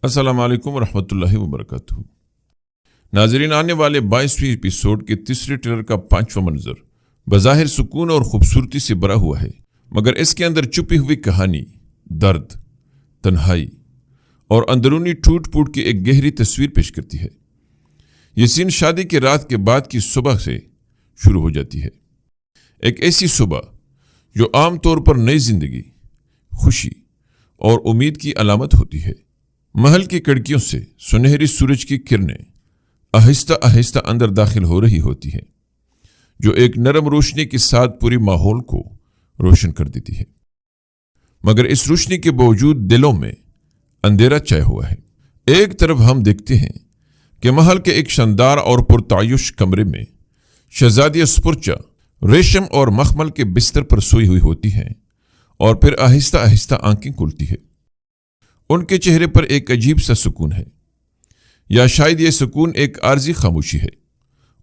السلام علیکم ورحمۃ اللہ وبرکاتہ۔ ناظرین، آنے والے 22ویں ایپیسوڈ کے تیسرے ٹریلر کا 5واں منظر بظاہر سکون اور خوبصورتی سے بھرا ہوا ہے، مگر اس کے اندر چھپی ہوئی کہانی، درد، تنہائی اور اندرونی ٹوٹ پھوٹ کی ایک گہری تصویر پیش کرتی ہے۔ یہ سین شادی کی رات کے بعد کی صبح سے شروع ہو جاتی ہے، ایک ایسی صبح جو عام طور پر نئی زندگی، خوشی اور امید کی علامت ہوتی ہے۔ محل کی کھڑکیوں سے سنہری سورج کی کرنیں آہستہ آہستہ اندر داخل ہو رہی ہوتی ہیں، جو ایک نرم روشنی کے ساتھ پوری ماحول کو روشن کر دیتی ہے، مگر اس روشنی کے باوجود دلوں میں اندھیرا چھایا ہوا ہے۔ ایک طرف ہم دیکھتے ہیں کہ محل کے ایک شاندار اور پرتعیش کمرے میں شہزادی اسپرچا ریشم اور مخمل کے بستر پر سوئی ہوئی ہوتی ہیں اور پھر آہستہ آہستہ آنکھیں کھلتی ہے۔ ان کے چہرے پر ایک عجیب سا سکون ہے، یا شاید یہ سکون ایک عارضی خاموشی ہے،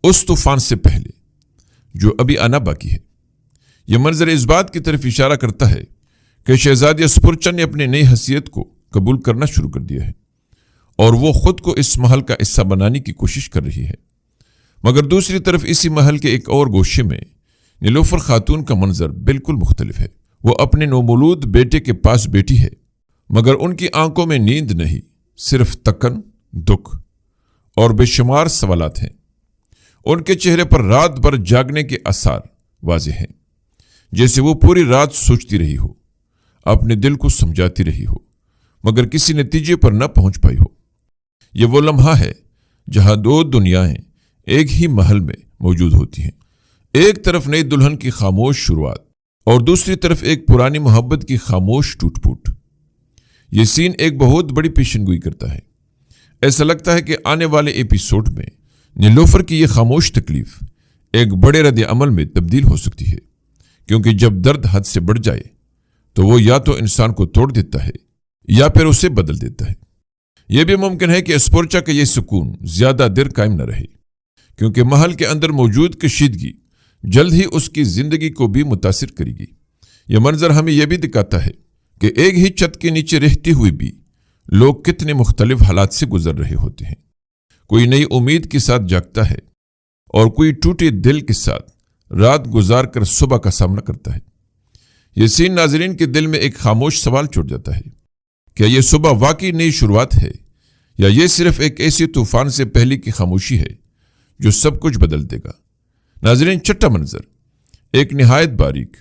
اس طوفان سے پہلے جو ابھی آنا باقی ہے۔ یہ منظر اس بات کی طرف اشارہ کرتا ہے کہ شہزادی اسپرچا نے اپنی نئی حیثیت کو قبول کرنا شروع کر دیا ہے اور وہ خود کو اس محل کا حصہ بنانے کی کوشش کر رہی ہے۔ مگر دوسری طرف اسی محل کے ایک اور گوشے میں نیلوفر خاتون کا منظر بالکل مختلف ہے۔ وہ اپنے نومولود بیٹے کے پاس بیٹھی ہے، مگر ان کی آنکھوں میں نیند نہیں، صرف تکن، دکھ اور بے شمار سوالات ہیں۔ ان کے چہرے پر رات بھر جاگنے کے آثار واضح ہیں، جیسے وہ پوری رات سوچتی رہی ہو، اپنے دل کو سمجھاتی رہی ہو، مگر کسی نتیجے پر نہ پہنچ پائی ہو۔ یہ وہ لمحہ ہے جہاں دو دنیایں ایک ہی محل میں موجود ہوتی ہیں، ایک طرف نئی دلہن کی خاموش شروعات اور دوسری طرف ایک پرانی محبت کی خاموش ٹوٹ پھوٹ۔ یہ سین ایک بہت بڑی پیشن گوئی کرتا ہے۔ ایسا لگتا ہے کہ آنے والے ایپیسوڈ میں نیلوفر کی یہ خاموش تکلیف ایک بڑے رد عمل میں تبدیل ہو سکتی ہے، کیونکہ جب درد حد سے بڑھ جائے تو وہ یا تو انسان کو توڑ دیتا ہے یا پھر اسے بدل دیتا ہے۔ یہ بھی ممکن ہے کہ اسپرچا کا یہ سکون زیادہ دیر قائم نہ رہے، کیونکہ محل کے اندر موجود کشیدگی جلد ہی اس کی زندگی کو بھی متاثر کرے گی۔ یہ منظر ہمیں یہ بھی دکھاتا ہے کہ ایک ہی چھت کے نیچے رہتے ہوئے بھی لوگ کتنے مختلف حالات سے گزر رہے ہوتے ہیں۔ کوئی نئی امید کے ساتھ جاگتا ہے اور کوئی ٹوٹے دل کے ساتھ رات گزار کر صبح کا سامنا کرتا ہے۔ یہ سین ناظرین کے دل میں ایک خاموش سوال چھوڑ جاتا ہے، کیا یہ صبح واقعی نئی شروعات ہے، یا یہ صرف ایک ایسی طوفان سے پہلے کی خاموشی ہے جو سب کچھ بدل دے گا؟ ناظرین، چھٹا منظر ایک نہایت باریک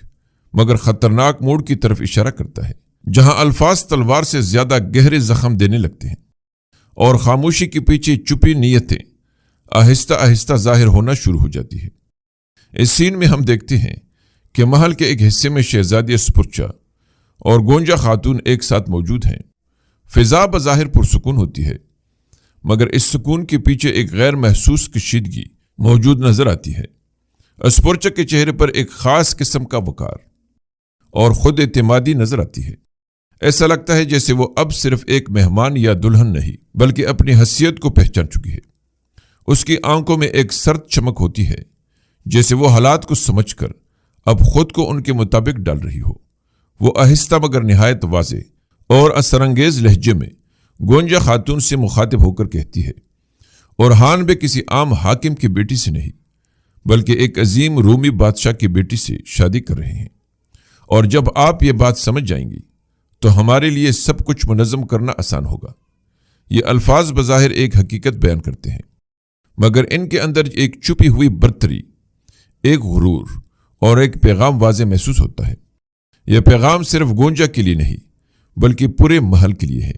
مگر خطرناک موڑ کی طرف اشارہ کرتا ہے، جہاں الفاظ تلوار سے زیادہ گہرے زخم دینے لگتے ہیں اور خاموشی کے پیچھے چھپی نیتیں آہستہ آہستہ ظاہر ہونا شروع ہو جاتی ہے۔ اس سین میں ہم دیکھتے ہیں کہ محل کے ایک حصے میں شہزادی اسپرچا اور گونجا خاتون ایک ساتھ موجود ہیں۔ فضا بظاہر پرسکون ہوتی ہے، مگر اس سکون کے پیچھے ایک غیر محسوس کشیدگی موجود نظر آتی ہے۔ اسپرچا کے چہرے پر ایک خاص قسم کا وقار اور خود اعتمادی نظر آتی ہے۔ ایسا لگتا ہے جیسے وہ اب صرف ایک مہمان یا دلہن نہیں، بلکہ اپنی حیثیت کو پہچان چکی ہے۔ اس کی آنکھوں میں ایک سرد چمک ہوتی ہے، جیسے وہ حالات کو سمجھ کر اب خود کو ان کے مطابق ڈال رہی ہو۔ وہ آہستہ مگر نہایت واضح اور اثر انگیز لہجے میں گونجا خاتون سے مخاطب ہو کر کہتی ہے، اورحان بھی کسی عام حاکم کی بیٹی سے نہیں، بلکہ ایک عظیم رومی بادشاہ کی بیٹی سے شادی کر رہے ہیں، اور جب آپ یہ بات سمجھ جائیں گی تو ہمارے لیے سب کچھ منظم کرنا آسان ہوگا۔ یہ الفاظ بظاہر ایک حقیقت بیان کرتے ہیں، مگر ان کے اندر ایک چھپی ہوئی برتری، ایک غرور اور ایک پیغام واضح محسوس ہوتا ہے۔ یہ پیغام صرف گونجا کے لیے نہیں، بلکہ پورے محل کے لیے ہے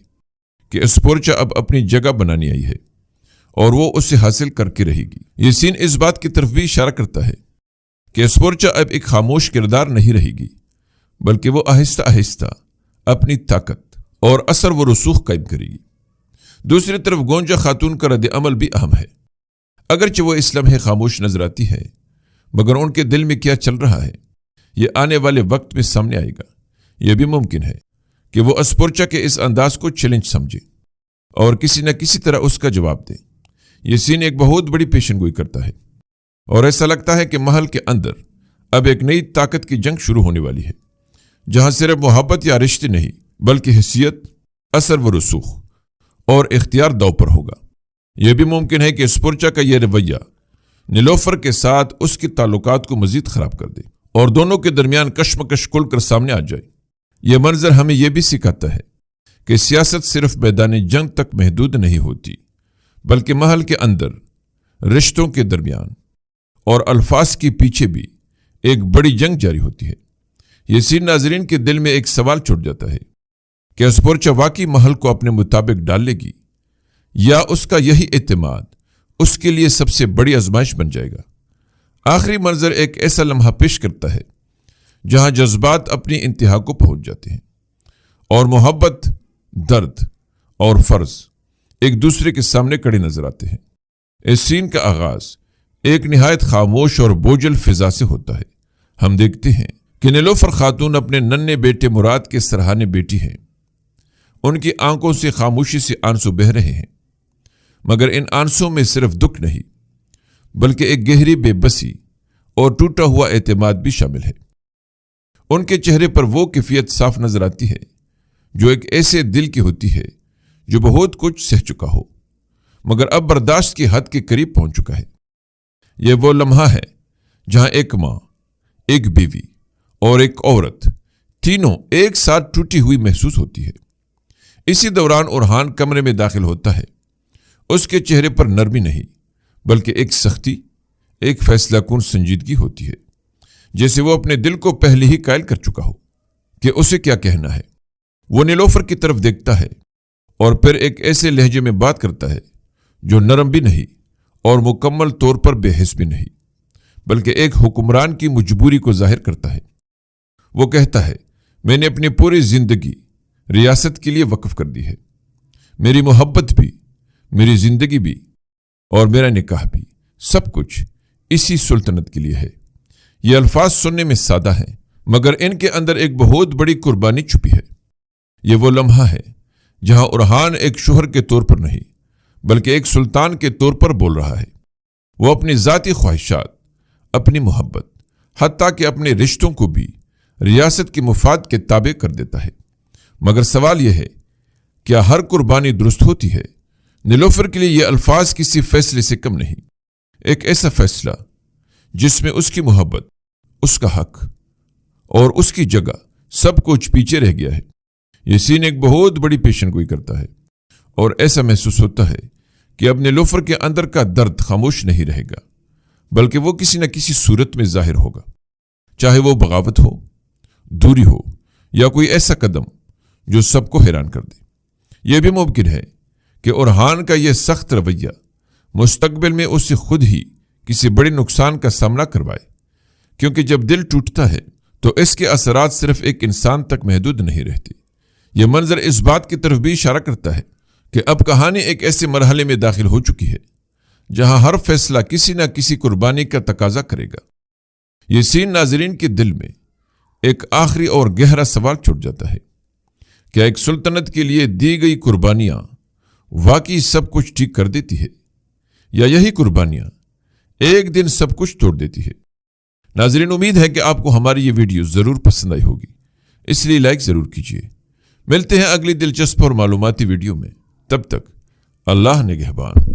کہ اسپرچا اب اپنی جگہ بنانی آئی ہے اور وہ اسے حاصل کر کے رہے گی۔ یہ سین اس بات کی طرف بھی اشارہ کرتا ہے کہ اسپرچا اب ایک خاموش کردار نہیں رہے گی، بلکہ وہ آہستہ آہستہ اپنی طاقت اور اثر و رسوخ قائم کرے گی۔ دوسری طرف گونجا خاتون کا رد عمل بھی اہم ہے۔ اگرچہ وہ اس لمحے خاموش نظر آتی ہے، مگر ان کے دل میں کیا چل رہا ہے یہ آنے والے وقت میں سامنے آئے گا۔ یہ بھی ممکن ہے کہ وہ اسپرچا کے اس انداز کو چیلنج سمجھے اور کسی نہ کسی طرح اس کا جواب دے۔ یہ سین ایک بہت بڑی پیشن گوئی کرتا ہے، اور ایسا لگتا ہے کہ محل کے اندر اب ایک نئی طاقت کی جنگ شروع ہونے والی ہے، جہاں صرف محبت یا رشتے نہیں، بلکہ حیثیت، اثر و رسوخ اور اختیار داؤ پر ہوگا۔ یہ بھی ممکن ہے کہ اسپورچا کا یہ رویہ نیلوفر کے ساتھ اس کے تعلقات کو مزید خراب کر دے اور دونوں کے درمیان کشمکش کھل کر سامنے آ جائے۔ یہ منظر ہمیں یہ بھی سکھاتا ہے کہ سیاست صرف میدان جنگ تک محدود نہیں ہوتی، بلکہ محل کے اندر، رشتوں کے درمیان اور الفاظ کے پیچھے بھی ایک بڑی جنگ جاری ہوتی ہے۔ یہ سین ناظرین کے دل میں ایک سوال چھوڑ جاتا ہے کہ اسپورچا واقعی محل کو اپنے مطابق ڈال لے گی، یا اس کا یہی اعتماد اس کے لیے سب سے بڑی آزمائش بن جائے گا۔ آخری منظر ایک ایسا لمحہ پیش کرتا ہے جہاں جذبات اپنی انتہا کو پہنچ جاتے ہیں اور محبت، درد اور فرض ایک دوسرے کے سامنے کھڑے نظر آتے ہیں۔ اس سین کا آغاز ایک نہایت خاموش اور بوجھل فضا سے ہوتا ہے۔ ہم دیکھتے ہیں کہ نیلوفر خاتون اپنے ننھے بیٹے مراد کے سرہانے بیٹی ہیں۔ ان کی آنکھوں سے خاموشی سے آنسو بہہ رہے ہیں، مگر ان آنسوں میں صرف دکھ نہیں بلکہ ایک گہری بے بسی اور ٹوٹا ہوا اعتماد بھی شامل ہے۔ ان کے چہرے پر وہ کیفیت صاف نظر آتی ہے جو ایک ایسے دل کی ہوتی ہے جو بہت کچھ سہ چکا ہو مگر اب برداشت کی حد کے قریب پہنچ چکا ہے۔ یہ وہ لمحہ ہے جہاں ایک ماں، ایک بیوی اور ایک عورت تینوں ایک ساتھ ٹوٹی ہوئی محسوس ہوتی ہے۔ اسی دوران اورہان کمرے میں داخل ہوتا ہے۔ اس کے چہرے پر نرمی نہیں بلکہ ایک سختی، ایک فیصلہ کن سنجیدگی ہوتی ہے، جیسے وہ اپنے دل کو پہلے ہی قائل کر چکا ہو کہ اسے کیا کہنا ہے۔ وہ نیلوفر کی طرف دیکھتا ہے اور پھر ایک ایسے لہجے میں بات کرتا ہے جو نرم بھی نہیں اور مکمل طور پر بے حس بھی نہیں، بلکہ ایک حکمران کی مجبوری کو ظاہر کرتا ہے۔ وہ کہتا ہے، میں نے اپنی پوری زندگی ریاست کے لیے وقف کر دی ہے۔ میری محبت بھی، میری زندگی بھی اور میرا نکاح بھی، سب کچھ اسی سلطنت کے لیے ہے۔ یہ الفاظ سننے میں سادہ ہیں مگر ان کے اندر ایک بہت بڑی قربانی چھپی ہے۔ یہ وہ لمحہ ہے جہاں اورہان ایک شوہر کے طور پر نہیں بلکہ ایک سلطان کے طور پر بول رہا ہے۔ وہ اپنی ذاتی خواہشات، اپنی محبت، حتیٰ کہ اپنے رشتوں کو بھی ریاست کے مفاد کے تابع کر دیتا ہے۔ مگر سوال یہ ہے، کیا ہر قربانی درست ہوتی ہے؟ نیلوفر کے لیے یہ الفاظ کسی فیصلے سے کم نہیں، ایک ایسا فیصلہ جس میں اس کی محبت، اس کا حق اور اس کی جگہ سب کچھ پیچھے رہ گیا ہے۔ یہ سین ایک بہت بڑی پیشن گوئی کرتا ہے اور ایسا محسوس ہوتا ہے کہ اب نیلوفر کے اندر کا درد خاموش نہیں رہے گا بلکہ وہ کسی نہ کسی صورت میں ظاہر ہوگا، چاہے وہ بغاوت ہو، دوری ہو یا کوئی ایسا قدم جو سب کو حیران کر دے۔ یہ بھی ممکن ہے کہ اورہان کا یہ سخت رویہ مستقبل میں اس سے خود ہی کسی بڑے نقصان کا سامنا کروائے، کیونکہ جب دل ٹوٹتا ہے تو اس کے اثرات صرف ایک انسان تک محدود نہیں رہتے۔ یہ منظر اس بات کی طرف بھی اشارہ کرتا ہے کہ اب کہانی ایک ایسے مرحلے میں داخل ہو چکی ہے جہاں ہر فیصلہ کسی نہ کسی قربانی کا تقاضا کرے گا۔ یہ سین ناظرین کے دل میں ایک آخری اور گہرا سوال چھوڑ جاتا ہے، کیا ایک سلطنت کے لیے دی گئی قربانیاں واقعی سب کچھ ٹھیک کر دیتی ہے، یا یہی قربانیاں ایک دن سب کچھ توڑ دیتی ہے؟ ناظرین، امید ہے کہ آپ کو ہماری یہ ویڈیو ضرور پسند آئی ہوگی، اس لیے لائک ضرور کیجیے۔ ملتے ہیں اگلی دلچسپ اور معلوماتی ویڈیو میں، تب تک اللہ نگہبان۔